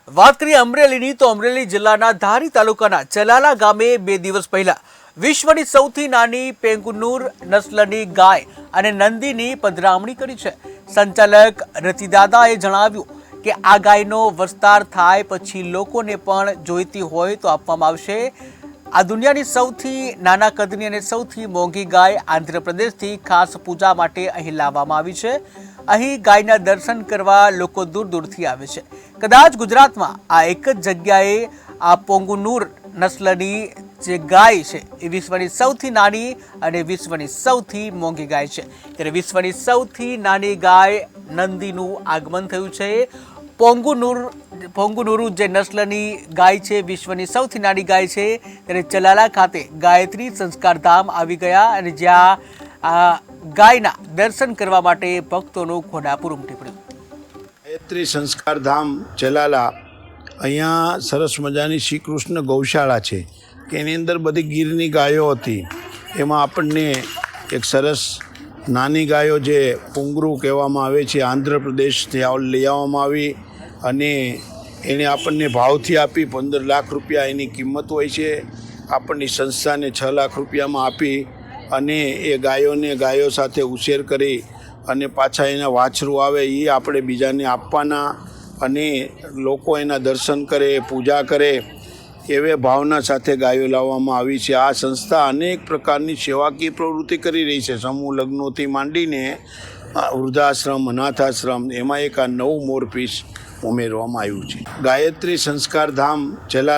વાત કરીએ અમરેલીની તો અમરેલી જિલ્લાના ધારી તાલુકાના ચલાલા ગામે 2 દિવસ પહેલા વિશ્વની સૌથી નાની પેંગુનુર નસ્લની ગાય અને નંદીની પધરામણી કરી છે। સંચાલક રતિદાદાએ જણાવ્યું કે આ ગાયનો વસ્તાર થાય પછી લોકોને પણ જોઈતી હોય તો આપવામાં આવશે। આ દુનિયાની સૌથી નાના કદની અને સૌથી મોંઘી ગાય આંધ્રપ્રદેશથી ખાસ પૂજા માટે અહીં લાવવામાં આવી છે। અહીં ગાયના દર્શન કરવા લોકો દૂર દૂરથી આવે છે। કદાચ ગુજરાતમાં આ એક જ જગ્યાએ આ પોંગુનુર નસ્લની જે ગાય છે એ વિશ્વની સૌથી નાની અને વિશ્વની સૌથી મોંઘી ગાય છે। ત્યારે વિશ્વની સૌથી નાની ગાય નંદીનું આગમન થયું છે। પોંગુનુરુ જે નસ્લની ગાય છે, વિશ્વની સૌથી નાની ગાય છે, ત્યારે ચલાલા ખાતે ગાયત્રી સંસ્કાર ધામ આવી ગયા અને જ્યાં આ ગાયના દર્શન કરવા માટે ભક્તોનું ઘોડાપુર ઉમટી પડ્યું। ગાયત્રી સંસ્કાર ધામ ચલાલા, અહીંયા સરસ મજાની શ્રી કૃષ્ણ ગૌશાળા છે કે એની અંદર બધી ગીરની ગાયો હતી। એમાં આપણને એક સરસ નાની ગાયો જે પુંગરું કહેવામાં આવે છે, આંધ્રપ્રદેશથી લઈ આવવામાં આવી અને એણે આપણને ભાવથી આપી 15 લાખ રૂપિયા એની કિંમત હોય છે। આપણની સંસ્થાને 6 લાખ રૂપિયામાં આપી અને એ ગાયો સાથે ઉછેર કરી અને પાછા એના વાછરું આવે એ આપણે બીજાને આપવાના અને લોકો એના દર્શન કરે, પૂજા કરે એવી ભાવના સાથે ગાયો લાવવામાં આવી છે। આ સંસ્થા અનેક પ્રકારની સેવાકીય પ્રવૃત્તિ કરી રહી છે, સમૂહ લગ્નોથી માંડીને વૃદ્ધાશ્રમ, અનાથાશ્રમ, એમાં એક આ નવું મોરપીસ ઉમેરવામાં આવ્યું છે। ગાયત્રી સંસ્કાર ધામ ચલાલા